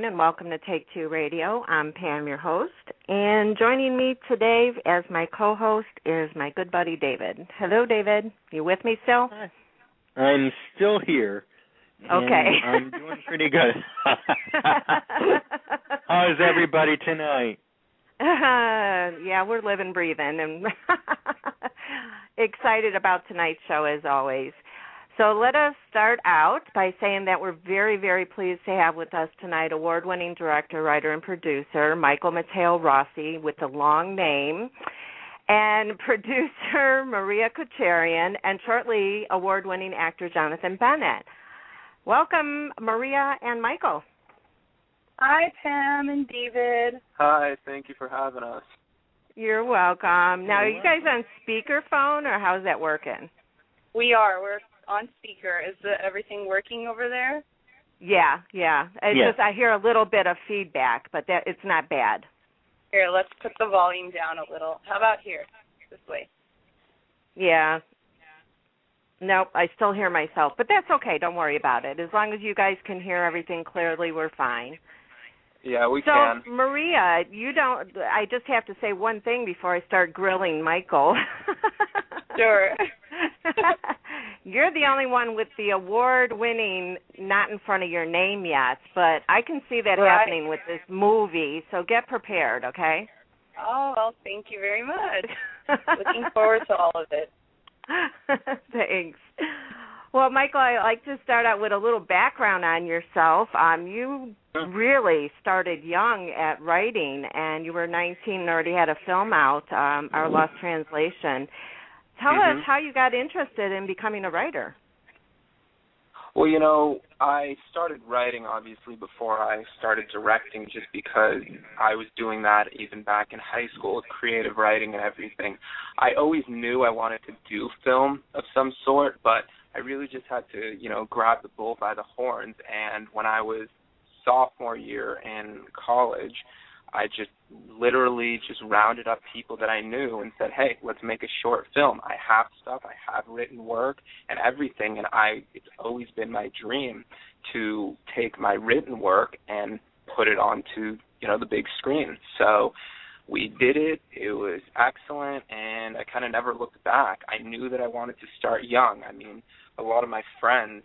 everyone, and welcome to Take Two Radio. I'm Pam, your host, and joining me today as my co-host is my good buddy David. Hello, David. You with me still? Hi. I'm still here. Okay. I'm doing pretty good. How's everybody tonight? Yeah, we're living, breathing, and excited about tonight's show as always. So let us start out by saying that we're very, very pleased to have with us tonight award-winning director, writer, and producer Michael Matteo Rossi with a long name, and producer Maria Kocharian, and shortly award-winning actor Jonathan Bennett. Welcome, Maria and Michael. Hi, Pam and David. Hi, thank you for having us. You're welcome. Now, are you guys on speakerphone, or how's that working? We are. We're on speaker. Is everything working over there? Yeah. It's just I hear a little bit of feedback, but it's not bad. Here, let's put the volume down a little. How about here? This way. Yeah. Nope, I still hear myself, but that's okay. Don't worry about it. As long as you guys can hear everything clearly, we're fine. Yeah, we can. So, Maria, I just have to say one thing before I start grilling Michael. Sure. You're the only one with the award-winning not in front of your name yet, but I can see that happening with this movie, so get prepared, okay? Oh, well, thank you very much. Looking forward to all of it. Thanks. Well, Michael, I'd like to start out with a little background on yourself. You really started young at writing, and you were 19 and already had a film out, Our Lost Translation. Tell us how you got interested in becoming a writer. Well, I started writing, obviously, before I started directing just because I was doing that even back in high school with creative writing and everything. I always knew I wanted to do film of some sort, but I really just had to, grab the bull by the horns. And when I was sophomore year in college, I just literally rounded up people that I knew and said, hey, let's make a short film. I have stuff, I have written work and everything, and it's always been my dream to take my written work and put it onto, the big screen. So we did it. It was excellent, and I kind of never looked back. I knew that I wanted to start young. I mean, a lot of my friends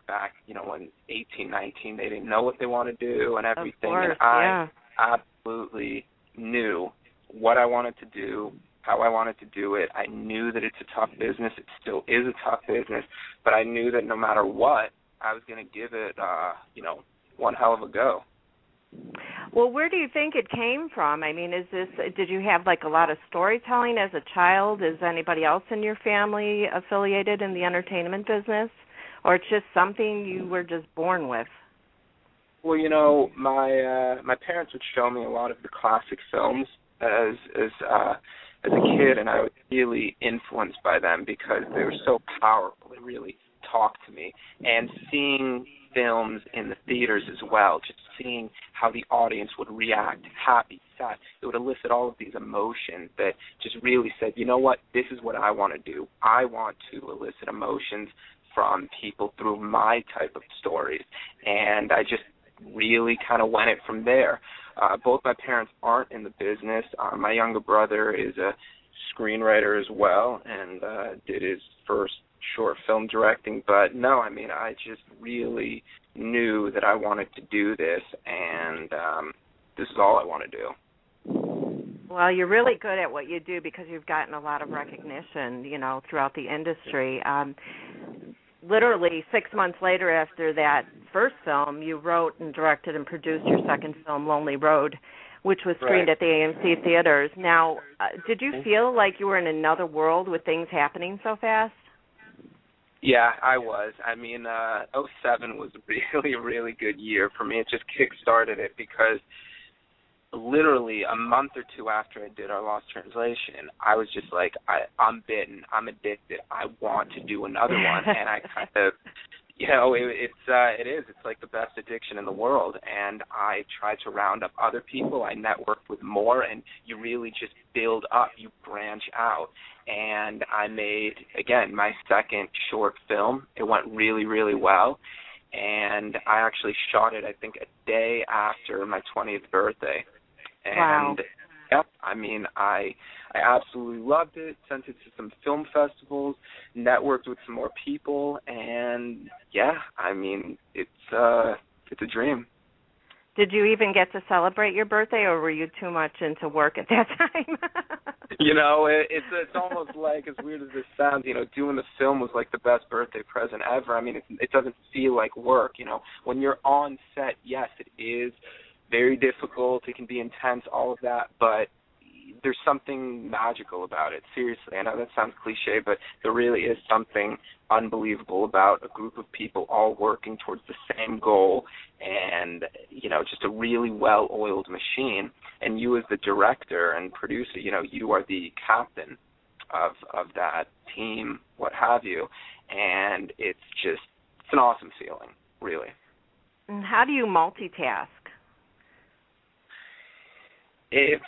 back, when 18, 19, they didn't know what they want to do and everything. Of course, and I absolutely knew what I wanted to do, how I wanted to do it. I knew that it's a tough business. It still is a tough business, but I knew that no matter what, I was going to give it, one hell of a go. Well, where do you think it came from? I mean, did you have a lot of storytelling as a child? Is anybody else in your family affiliated in the entertainment business? Or it's just something you were just born with? Well, my parents would show me a lot of the classic films as a kid, and I was really influenced by them because they were so powerful. They really talked to me. And seeing films in the theaters as well, just seeing how the audience would react, happy, sad, it would elicit all of these emotions that just really said, you know what, this is what I want to do. I want to elicit emotions from people through my type of stories. And I just really kind of went it from there. Both my parents aren't in the business. My younger brother is a screenwriter as well and did his first short film directing. But no, I mean, I just really knew that I wanted to do this, and this is all I want to do. Well, you're really good at what you do because you've gotten a lot of recognition, throughout the industry. Literally 6 months later after that first film, you wrote and directed and produced your second film, Lonely Road, which was screened at the AMC theaters. Now, did you feel like you were in another world with things happening so fast? Yeah, I was. I mean, 2007 was a really, really good year for me. It just kick-started it because literally a month or two after I did Our Lost Translation, I was just like, I'm bitten. I'm addicted. I want to do another one. And I kind of, it is. It's like the best addiction in the world. And I tried to round up other people. I networked with more, and you really just build up. You branch out. And I made, again, my second short film. It went really, really well. and I actually shot it, I think, a day after my 20th birthday. And wow. Yep, I mean, I absolutely loved it, sent it to some film festivals, networked with some more people, and yeah, I mean, it's a dream. Did you even get to celebrate your birthday, or were you too much into work at that time? You know, it's almost like, as weird as this sounds, you know, doing the film was like the best birthday present ever. I mean, it doesn't feel like work, you know. When you're on set, yes, it is very difficult, it can be intense, all of that, but there's something magical about it. Seriously, I know that sounds cliche, but there really is something unbelievable about a group of people all working towards the same goal and, you know, just a really well-oiled machine. And you as the director and producer, you know, you are the captain of that team, what have you. And it's an awesome feeling, really. And how do you multitask? It's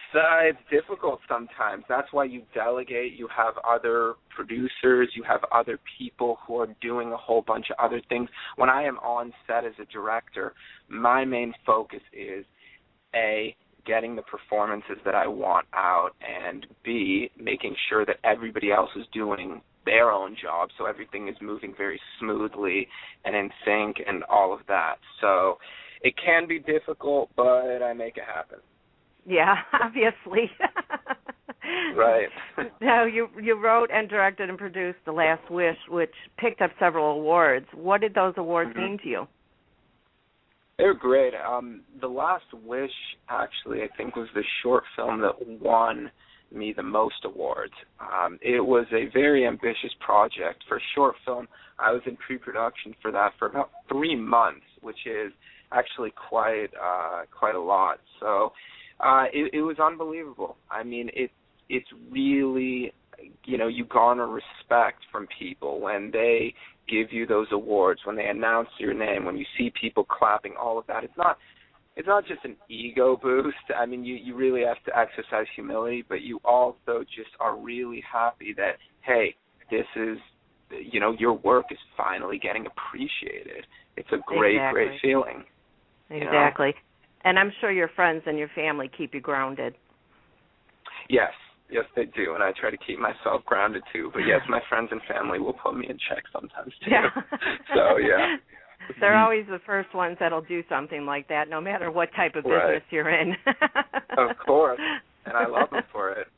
difficult sometimes. That's why you delegate. You have other producers. You have other people who are doing a whole bunch of other things. When I am on set as a director, my main focus is, A, getting the performances that I want out, and B, making sure that everybody else is doing their own job so everything is moving very smoothly and in sync and all of that. So it can be difficult, but I make it happen. Yeah, obviously. Right. Now, you wrote and directed and produced The Last Wish, which picked up several awards. What did those awards mean to you? They were great. The Last Wish, actually, I think was the short film that won me the most awards. It was a very ambitious project. For a short film, I was in pre-production for that for about 3 months, which is actually quite a lot. So it was unbelievable. I mean, it's really, you know, you garner respect from people when they give you those awards, when they announce your name, when you see people clapping, all of that. It's not just an ego boost. I mean, you really have to exercise humility, but you also just are really happy that, hey, this is, you know, your work is finally getting appreciated. It's a great feeling. Exactly. You know? And I'm sure your friends and your family keep you grounded. Yes, they do, and I try to keep myself grounded too. But yes, my friends and family will put me in check sometimes too. Yeah. So, yeah. They're always the first ones that'll do something like that, no matter what type of business you're in. Of course, and I love them for it.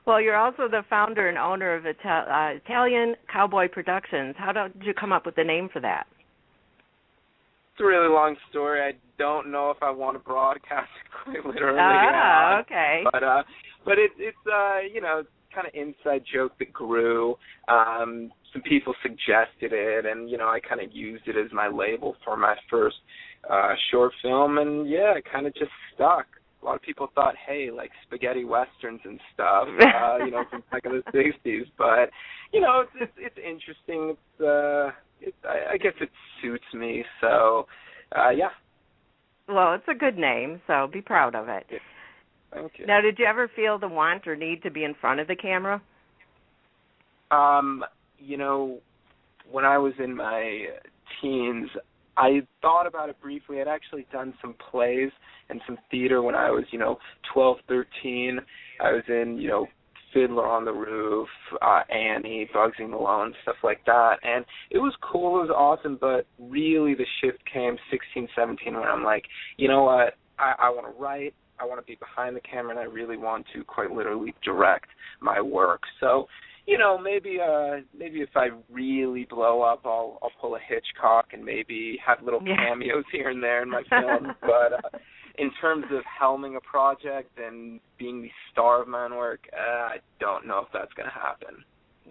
Well, you're also the founder and owner of Italian Cowboy Productions. How did you come up with the name for that? It's a really long story. I don't know if I want to broadcast it quite literally. Okay. But it's you know, kind of inside joke that grew. Some people suggested it, and you know, I kind of used it as my label for my first short film, and yeah, it kind of just stuck. A lot of people thought, hey, like spaghetti westerns and stuff, you know, from back in the '60s. But you know, it's interesting. I guess it suits me. So yeah. Well, it's a good name, so be proud of it. Yeah. Thank you. Now, did you ever feel the want or need to be in front of the camera? You know, when I was in my teens, I thought about it briefly. I'd actually done some plays and some theater when I was, you know, 12, 13. I was in, you know, Fiddler on the Roof, Annie, Bugsy Malone, stuff like that. And it was cool, it was awesome, but really the shift came 16, 17 when I'm like, you know what, I want to write, I want to be behind the camera, and I really want to quite literally direct my work. So, you know, maybe if I really blow up, I'll pull a Hitchcock and maybe have little cameos here and there in my films. But in terms of helming a project and being the star of my own work, I don't know if that's going to happen.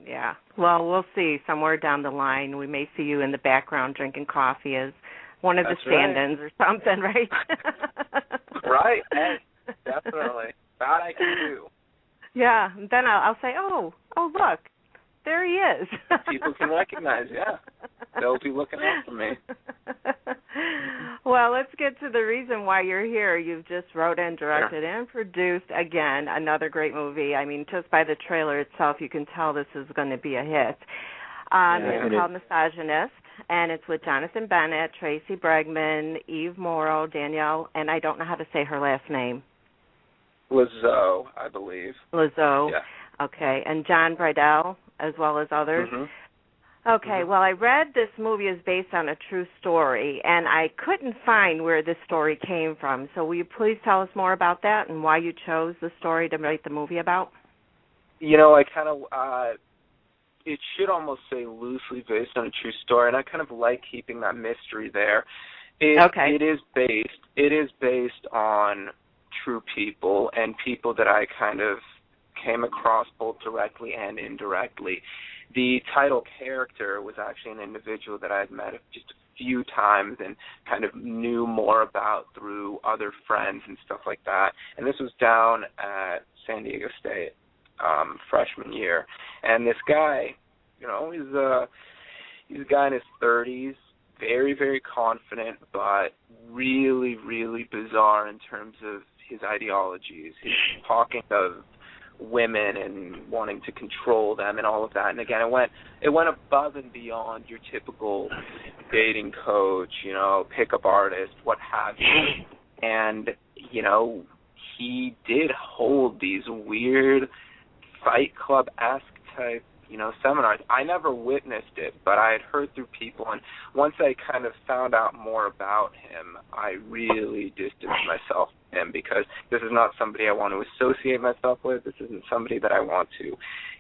Yeah. Well, we'll see. Somewhere down the line, we may see you in the background drinking coffee as one of the stand-ins or something, right? Right. Hey, definitely. That I can do. Yeah. Then I'll say, oh, look, there he is. People can recognize, yeah. They'll be looking out for me. Well, let's get to the reason why you're here. You've just wrote and directed and produced, again, another great movie. I mean, just by the trailer itself, you can tell this is going to be a hit. It's called Misogynist. and it's with Jonathan Bennett, Tracey-e-Bregman, Eve Mauro, Danielle, and I don't know how to say her last name. Lozeau, I believe. Lozeau. Yeah. Okay, and Jon Briddell, as well as others. Okay, well, I read this movie is based on a true story, and I couldn't find where this story came from. So will you please tell us more about that and why you chose the story to write the movie about? You know, I kind of, it should almost say loosely based on a true story, and I kind of like keeping that mystery there. It is based on true people and people that I kind of came across both directly and indirectly. The title character was actually an individual that I had met just a few times and kind of knew more about through other friends and stuff like that. And this was down at San Diego State freshman year. And this guy, you know, he's a guy in his 30s, very, very confident, but really, really bizarre in terms of his ideologies. He's talking of women and wanting to control them and all of that. And again, it went above and beyond your typical dating coach, you know, pickup artist, what have you. And, you know, he did hold these weird Fight Club-esque type, you know, seminars. I never witnessed it, but I had heard through people, and once I kind of found out more about him, I really distanced myself from him because this is not somebody I want to associate myself with. This isn't somebody that I want to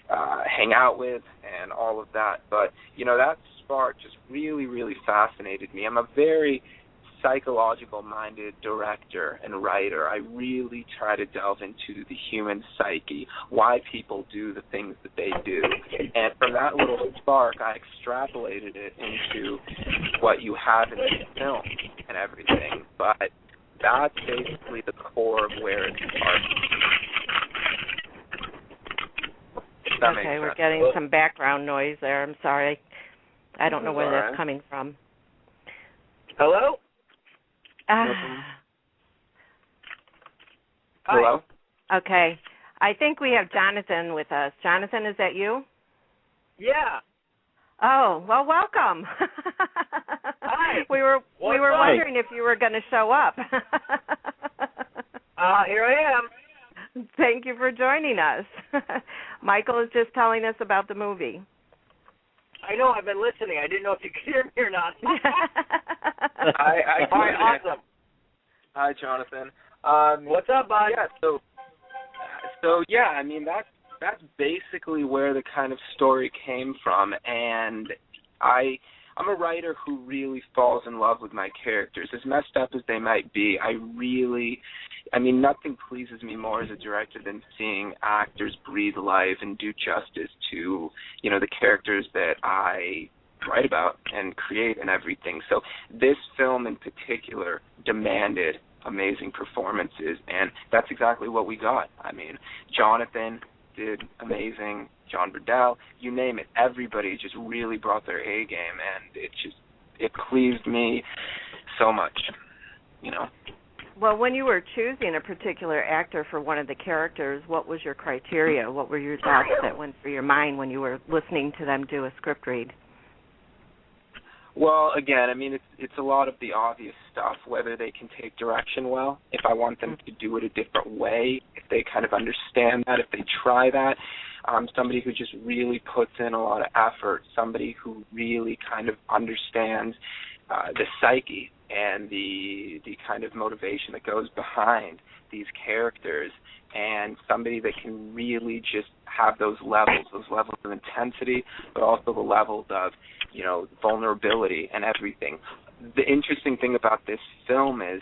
hang out with and all of that. But, you know, that spark just really, really fascinated me. I'm a very psychological-minded director and writer. I really try to delve into the human psyche, why people do the things that they do. And from that little spark, I extrapolated it into what you have in the film and everything. But that's basically the core of where it starts. Okay, we're getting some background noise there. I'm sorry. I don't know where that's coming from. Hello? Hello? Okay. I think we have Jonathan with us. Jonathan, is that you? Yeah. Oh, well, welcome. Hi. We were wondering if you were going to show up. Here I am. Thank you for joining us. Michael is just telling us about the movie. I know, I've been listening. I didn't know if you could hear me or not. I All right, awesome. Hi, Jonathan. What's up, bud? Yeah, so yeah, I mean that's basically where the kind of story came from, and I'm a writer who really falls in love with my characters. As messed up as they might be, nothing pleases me more as a director than seeing actors breathe life and do justice to, you know, the characters that I write about and create and everything. So this film in particular demanded amazing performances, and that's exactly what we got. I mean, Jonathan did amazing, Jon Briddell, you name it. Everybody just really brought their A game, and it pleased me so much, you know. Well, when you were choosing a particular actor for one of the characters, what was your criteria? What were your thoughts that went through your mind when you were listening to them do a script read? Well, again, I mean, it's a lot of the obvious stuff, whether they can take direction well, if I want them to do it a different way, if they kind of understand that, if they try that, somebody who just really puts in a lot of effort, somebody who really kind of understands the psyche and the kind of motivation that goes behind these characters, and somebody that can really just have those levels of intensity, but also the levels of, you know, vulnerability and everything. The interesting thing about this film is